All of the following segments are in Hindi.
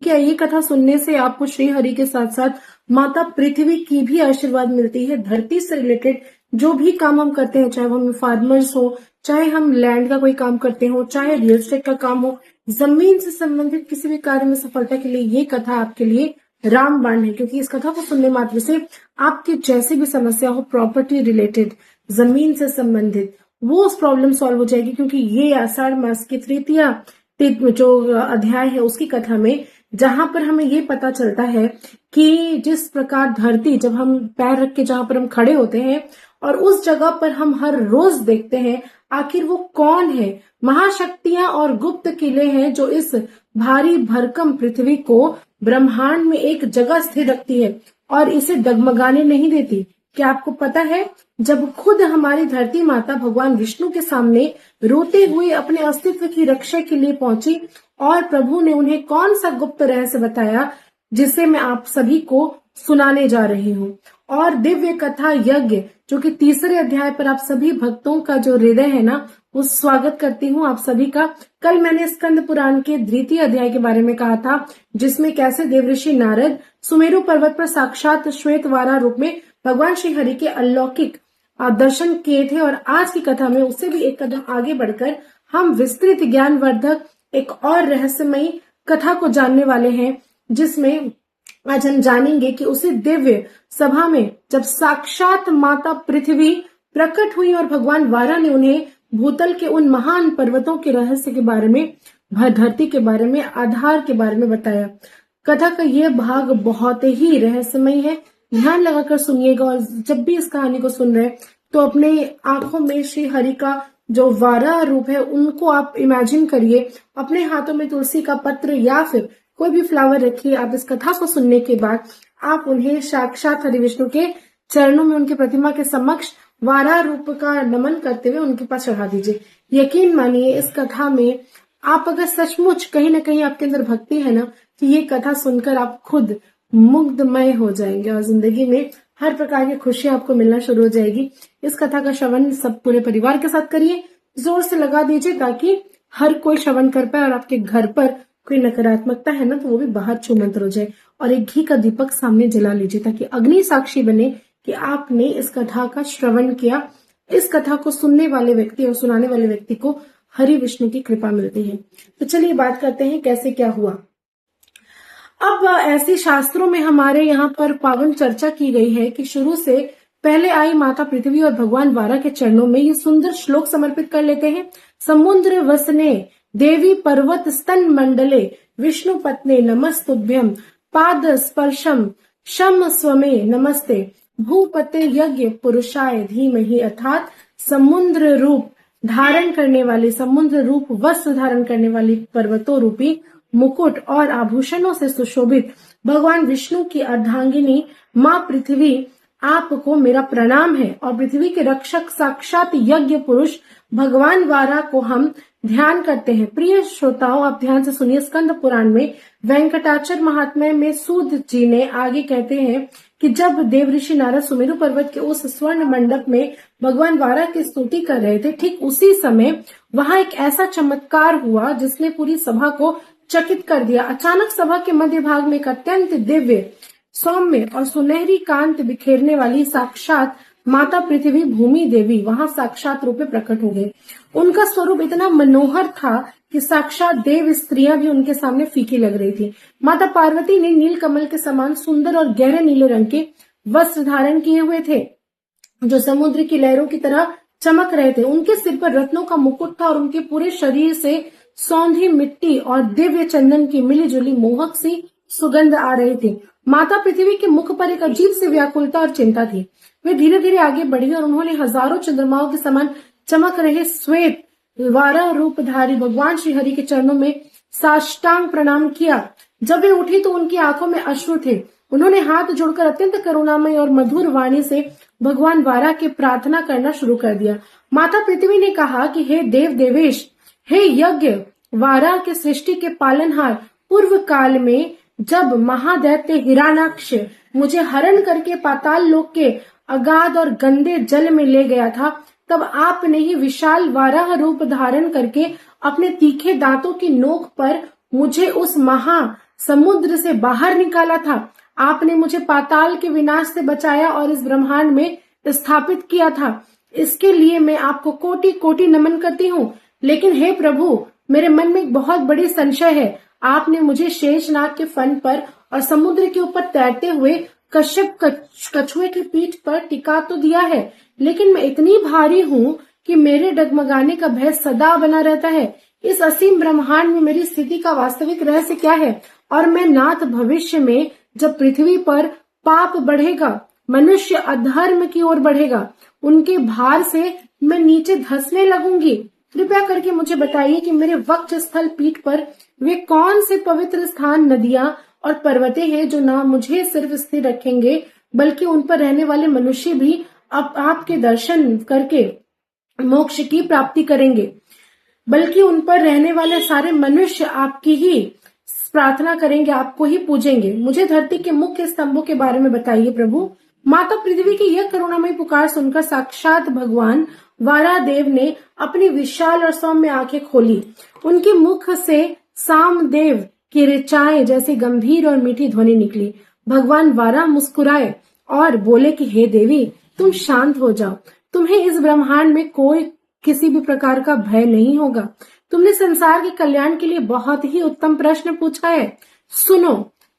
क्या ये कथा सुनने से आपको श्री हरि के साथ साथ माता पृथ्वी की भी आशीर्वाद मिलती है? धरती से रिलेटेड जो भी काम हम करते हैं, चाहे वो हम फार्मर्स हो, चाहे हम लैंड का कोई काम करते हो, चाहे रियल एस्टेट का काम हो, जमीन से संबंधित किसी भी कार्य में सफलता के लिए ये कथा आपके लिए रामबाण है। क्योंकि इस कथा को सुनने मात्र से आपकी जैसी भी समस्या हो, प्रॉपर्टी रिलेटेड, जमीन से संबंधित, वो उस प्रॉब्लम सॉल्व हो जाएगी। क्योंकि ये आषाढ़ मास की तृतीया जो अध्याय है उसकी कथा में, जहां पर हमें ये पता चलता है कि जिस प्रकार धरती, जब हम पैर रख के जहां पर हम खड़े होते हैं और उस जगह पर हम हर रोज देखते हैं आखिर वो कौन है, महाशक्तियां और गुप्त किले हैं जो इस भारी भरकम पृथ्वी को ब्रह्मांड में एक जगह स्थिर रखती है और इसे डगमगाने नहीं देती। क्या आपको पता है, जब खुद हमारी धरती माता भगवान विष्णु के सामने रोते हुए अपने अस्तित्व की रक्षा के लिए पहुंची और प्रभु ने उन्हें कौन सा गुप्त रहस्य बताया जिसे मैं आप सभी को सुनाने जा रही हूँ। और दिव्य कथा यज्ञ जो कि तीसरे अध्याय पर आप सभी भक्तों का जो हृदय है ना, वो स्वागत करती हूँ आप सभी का। कल मैंने स्कंद पुराण के द्वितीय अध्याय के बारे में कहा था, जिसमें कैसे देवऋषि नारद सुमेरु पर्वत पर साक्षात श्वेत वारा रूप में भगवान श्री हरि के अलौकिक दर्शन किए थे। और आज की कथा में उससे भी एक कदम आगे बढ़कर हम विस्तृत ज्ञानवर्धक एक और रहस्यमयी कथा को जानने वाले हैं, जिसमें आज हम जानेंगे कि उसी दिव्य सभा में जब साक्षात माता पृथ्वी प्रकट हुई और भगवान वारा ने उन्हें भूतल के उन महान पर्वतों के रहस्य के बारे में, धरती के बारे में, आधार के बारे में बताया। कथा का यह भाग बहुत ही रहस्यमय है, ध्यान लगाकर सुनिएगा। और जब भी इस कहानी को सुन रहे तो अपने आंखों में श्री हरि का जो वारा रूप है उनको आप इमेजिन करिए, अपने हाथों में तुलसी का पत्र या फिर कोई भी फ्लावर रखिए। आप इस कथा को सुनने के बाद आप उन्हें साक्षात हरि विष्णु के चरणों में, उनकी प्रतिमा के समक्ष वारा रूप का नमन करते हुए उनके पास चढ़ा दीजिए। यकीन मानिए, इस कथा में आप अगर सचमुच कहीं ना कहीं आपके अंदर भक्ति है ना, तो ये कथा सुनकर आप खुद मुग्धमय हो जाएंगे और जिंदगी में हर प्रकार की खुशियां आपको मिलना शुरू हो जाएगी। इस कथा का श्रवण सब पूरे परिवार के साथ करिए, जोर से लगा दीजिए ताकि हर कोई श्रवण कर पाए और आपके घर पर कोई नकारात्मकता है ना, तो वो भी बाहर छूमंतर हो जाए। और एक घी का दीपक सामने जला लीजिए ताकि अग्नि साक्षी बने कि आपने इस कथा का श्रवण किया। इस कथा को सुनने वाले व्यक्ति और सुनाने वाले व्यक्ति को हरि विष्णु की कृपा मिलती है। तो चलिए बात करते हैं कैसे क्या हुआ। अब ऐसे शास्त्रों में हमारे यहाँ पर पावन चर्चा की गई है कि शुरू से पहले आई माता पृथ्वी और भगवान वारा के चरणों में ये सुंदर श्लोक समर्पित कर लेते हैं। समुद्र वसने देवी पर्वत स्तन मंडले विष्णु पत्ने नमस्तुभ्यम पाद स्पर्शम शम स्वमे नमस्ते भूपते यज्ञ पुरुषाय धीमहि। अर्थात समुद्र रूप धारण करने वाली, समुद्र रूप वस्त्र धारण करने वाली पर्वतों रूपी मुकुट और आभूषणों से सुशोभित भगवान विष्णु की अर्धांगिनी माँ पृथ्वी, आपको मेरा प्रणाम है। और पृथ्वी के रक्षक साक्षात यज्ञ पुरुष भगवान वारा को हम ध्यान करते हैं। प्रिय श्रोताओं, आप ध्यान से सुनिए। स्कंद पुराण में वेंकटाचल महात्म्य में सूत जी ने आगे कहते हैं कि जब देवऋषि नारद सुमेरु पर्वत के उस स्वर्ण मंडप में भगवान वारा की स्तुति कर रहे थे, ठीक उसी समय वहां एक ऐसा चमत्कार हुआ जिसने पूरी सभा को चकित कर दिया। अचानक सभा के मध्य भाग में एक अत्यंत दिव्य, सौम्य और सुनहरी कांत बिखेरने वाली साक्षात माता पृथ्वी भूमि देवी वहां साक्षात रूप में प्रकट हो गए। उनका स्वरूप इतना मनोहर था कि साक्षात देव स्त्रियां भी उनके सामने फीकी लग रही थी। माता पार्वती ने नील कमल के समान सुंदर और गहरे नीले रंग के वस्त्र धारण किए हुए थे जो समुद्र की लहरों की तरह चमक रहे थे। उनके सिर पर रत्नों का मुकुट था और उनके पूरे शरीर से सौंधी मिट्टी और दिव्य चंदन की मिली जुली मोहक सी सुगंध आ रही थी। माता पृथ्वी के मुख पर एक अजीब सी व्याकुलता और चिंता थी। वे धीरे धीरे आगे बढ़ी और उन्होंने हजारों चंद्रमाओं के समान चमक रहे श्वेत वारा रूपधारी भगवान श्री हरि के चरणों में साष्टांग प्रणाम किया। जब वे उठी तो उनकी आंखों में अश्रु थे। उन्होंने हाथ जोड़कर अत्यंत करुणामय और मधुर वाणी से भगवान वारा की प्रार्थना करना शुरू कर दिया। माता पृथ्वी ने कहा कि हे देव देवेश, हे यज्ञ वारा के सृष्टि के पालनहार, पूर्व काल में जब महादैत्य हिरण्याक्ष मुझे हरण करके पाताल लोक के अगाध और गंदे जल में ले गया था, तब आपने ही विशाल वाराह रूप धारण करके अपने तीखे दांतों की नोक पर मुझे उस महा समुद्र से बाहर निकाला था। आपने मुझे पाताल के विनाश से बचाया और इस ब्रह्मांड में स्थापित किया था। इसके लिए मैं आपको कोटि कोटि नमन करती हूँ। लेकिन हे प्रभु, मेरे मन में एक बहुत बड़ी संशय है। आपने मुझे शेषनाग के फन पर और समुद्र के ऊपर तैरते हुए कश्यप कछुए की पीठ पर टिका तो दिया है, लेकिन मैं इतनी भारी हूँ कि मेरे डगमगाने का भय सदा बना रहता है। इस असीम ब्रह्मांड में मेरी स्थिति का वास्तविक रहस्य क्या है? और मैं नाथ भविष्य में जब पृथ्वी पर पाप बढ़ेगा, मनुष्य अधर्म की ओर बढ़ेगा, उनके भार से मैं नीचे धंसने लगूंगी। कृपया करके मुझे बताइए कि मेरे वक्ष स्थल पीठ पर वे कौन से पवित्र स्थान, नदियां और पर्वतें हैं जो न मुझे सिर्फ स्थिर रखेंगे, बल्कि उन पर रहने वाले मनुष्य भी अब आपके दर्शन करके मोक्ष की प्राप्ति करेंगे। बल्कि उन पर रहने वाले सारे मनुष्य आपकी ही प्रार्थना करेंगे, आपको ही पूजेंगे। मुझे धरती के मुख्य स्तंभों के बारे में बताइए प्रभु। माता पृथ्वी की यह करुणामयी पुकार सुनकर साक्षात भगवान वारादेव ने अपनी विशाल और सौम्य आंखें खोली। उनके मुख से सामदेव की ऋचाएं जैसी गंभीर और मीठी ध्वनि निकली। भगवान वारा मुस्कुराए और बोले कि हे देवी, तुम शांत हो जाओ। तुम्हें इस ब्रह्मांड में कोई किसी भी प्रकार का भय नहीं होगा। तुमने संसार के कल्याण के लिए बहुत ही उत्तम प्रश्न पूछा है। सुनो,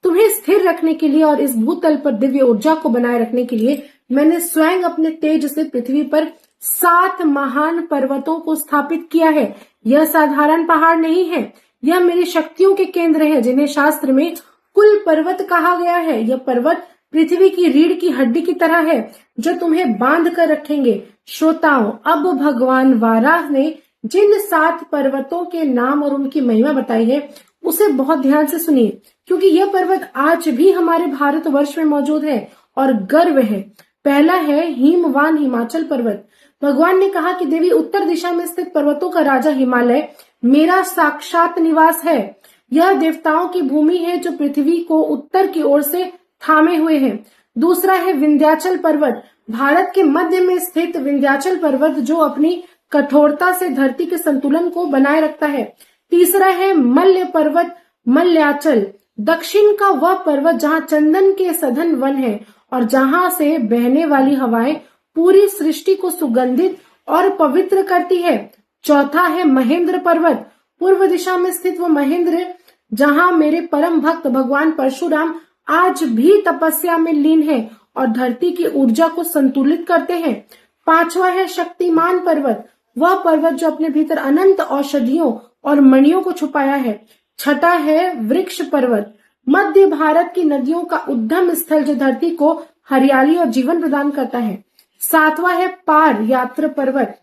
तुम्हें स्थिर रखने के लिए और इस भूतल पर दिव्य ऊर्जा को बनाए रखने के लिए मैंने स्वयं अपने तेज से पृथ्वी पर 7 महान पर्वतों को स्थापित किया है। यह साधारण पहाड़ नहीं है, यह मेरी शक्तियों के केंद्र है, जिन्हें शास्त्र में कुल पर्वत कहा गया है। यह पर्वत पृथ्वी की रीढ़ की हड्डी की तरह है, जो तुम्हें बांध कर रखेंगे। श्रोताओं, अब भगवान वाराह ने जिन 7 पर्वतों के नाम और उनकी महिमा बताई है, उसे बहुत ध्यान से सुनिए, क्योंकि यह पर्वत आज भी हमारे भारतवर्ष में मौजूद है और गर्व है। पहला है हिमवान हिमाचल पर्वत। भगवान ने कहा कि देवी, उत्तर दिशा में स्थित पर्वतों का राजा हिमालय मेरा साक्षात निवास है। यह देवताओं की भूमि है जो पृथ्वी को उत्तर की ओर से थामे हुए है। दूसरा है विंध्याचल पर्वत। भारत के मध्य में स्थित विंध्याचल पर्वत जो अपनी कठोरता से धरती के संतुलन को बनाए रखता है। तीसरा है मल्य पर्वत, मल्याचल। दक्षिण का वह पर्वत जहाँ चंदन के सघन वन है और जहाँ से बहने वाली हवाएं पूरी सृष्टि को सुगंधित और पवित्र करती है। चौथा है महेंद्र पर्वत। पूर्व दिशा में स्थित वह महेंद्र जहाँ मेरे परम भक्त भगवान परशुराम आज भी तपस्या में लीन है और धरती की ऊर्जा को संतुलित करते हैं। पांचवा है शक्तिमान पर्वत। वह पर्वत जो अपने भीतर अनंत औषधियों और मणियों को छुपाया है। छठा है वृक्ष पर्वत, मध्य भारत की नदियों का उद्गम स्थल जो धरती को हरियाली और जीवन प्रदान करता है। सातवां है पार यात्र पर्वत,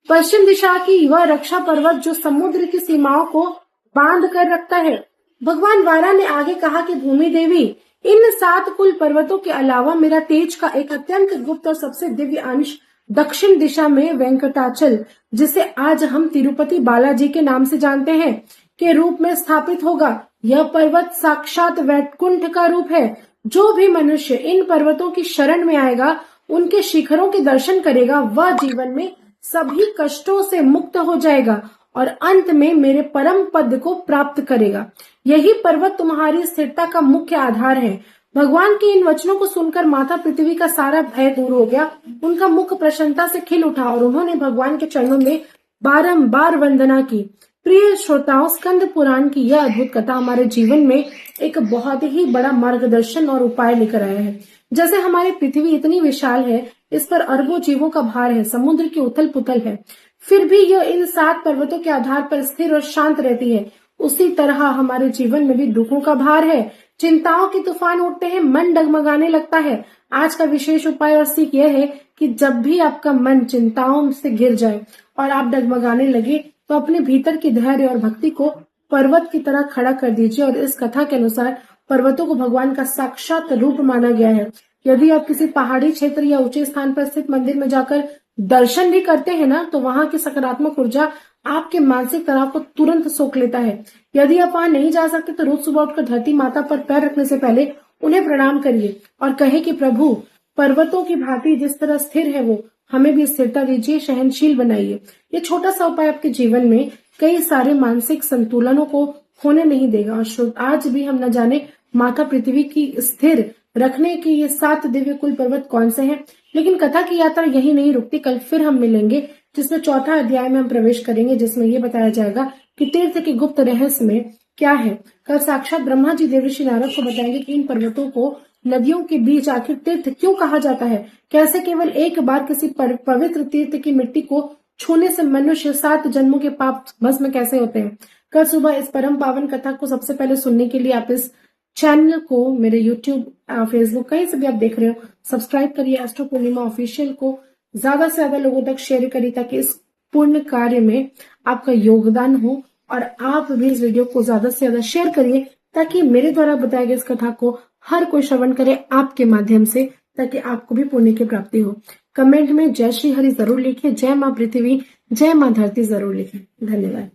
पश्चिम दिशा की वह रक्षा पर्वत जो समुद्र की सीमाओं को बांध कर रखता है। भगवान वारा ने आगे कहा कि भूमि देवी, इन 7 कुल पर्वतों के अलावा मेरा तेज का एक अत्यंत गुप्त और सबसे दिव्य अंश दक्षिण दिशा में वेंकटाचल, जिसे आज हम तिरुपति बालाजी के नाम से जानते हैं, के रूप में स्थापित होगा। यह पर्वत साक्षात वैकुंठ का रूप है। जो भी मनुष्य इन पर्वतों की शरण में आएगा, उनके शिखरों के दर्शन करेगा, वह जीवन में सभी कष्टों से मुक्त हो जाएगा और अंत में मेरे परम पद को प्राप्त करेगा। यही पर्वत तुम्हारी स्थिरता का मुख्य आधार है। भगवान के इन वचनों को सुनकर माता पृथ्वी का सारा भय दूर हो गया। उनका मुख प्रसन्नता से खिल उठा और उन्होंने भगवान के चरणों में बारंबार वंदना की। प्रिय श्रोताओं, स्कंद पुराण की यह अद्भुत कथा हमारे जीवन में एक बहुत ही बड़ा मार्गदर्शन और उपाय लेकर आया है। जैसे हमारी पृथ्वी इतनी विशाल है, इस पर अरबों जीवों का भार है, समुद्र की उथल पुथल है, फिर भी यह इन 7 पर्वतों के आधार पर स्थिर और शांत रहती है। उसी तरह हमारे जीवन में भी दुखों का भार है, चिंताओं के तूफान उठते हैं, मन डगमगाने लगता है। आज का विशेष उपाय और सीख यह है कि जब भी आपका मन चिंताओं से घिर जाए और आप डगमगाने लगे, तो अपने भीतर की धैर्य और भक्ति को पर्वत की तरह खड़ा कर दीजिए। और इस कथा के अनुसार पर्वतों को भगवान का साक्षात रूप माना गया है। यदि आप किसी पहाड़ी क्षेत्र या ऊंचे स्थान पर स्थित मंदिर में जाकर दर्शन भी करते हैं ना, तो वहां की सकारात्मक ऊर्जा आपके मानसिक तनाव को तुरंत सोख लेता है। यदि आप वहां नहीं जा सकते, तो रोज सुबह उठकर धरती माता पर पैर रखने से पहले उन्हें प्रणाम करिए और कहे कि प्रभु, पर्वतों की भांति जिस तरह स्थिर है वो, हमें भी स्थिरता दीजिए, सहनशील बनाइए। ये छोटा सा उपाय आपके जीवन में कई सारे मानसिक संतुलनों को होने नहीं देगा। और आज भी हम न जाने माता पृथ्वी की स्थिर रखने के ये 7 दिव्य कुल पर्वत कौन से हैं। लेकिन कथा की यात्रा यही नहीं रुकती, कल फिर हम मिलेंगे जिसमें चौथा अध्याय में हम प्रवेश करेंगे, जिसमें ये बताया जाएगा कि तीर्थ के गुप्त रहस्य में क्या है। कल साक्षात ब्रह्मा जी देवर्षि नारद को बताएंगे कि इन पर्वतों को नदियों के बीच आखिर तीर्थ क्यों कहा जाता है, कैसे केवल एक बार किसी पवित्र तीर्थ की मिट्टी को छूने से मनुष्य 7 जन्मों के पाप भस्म कैसे होते हैं। कल सुबह इस परम पावन कथा को सबसे पहले सुनने के लिए आप इस चैनल को मेरे यूट्यूब, फेसबुक, कहीं से भी आप देख रहे हो, सब्सक्राइब करिए। एस्ट्रो पूर्णिमा ऑफिशियल को ज्यादा से ज्यादा लोगों तक शेयर करिए ताकि इस पुण्य कार्य में आपका योगदान हो। और आप भी इस वीडियो को ज्यादा से ज्यादा शेयर करिए ताकि मेरे द्वारा बताए गए इस कथा को हर कोई श्रवण करे आपके माध्यम से, ताकि आपको भी पुण्य की प्राप्ति हो। कमेंट में जय श्री हरि जरूर लिखिए, जय माँ पृथ्वी, जय माँ धरती जरूर लिखिए। धन्यवाद।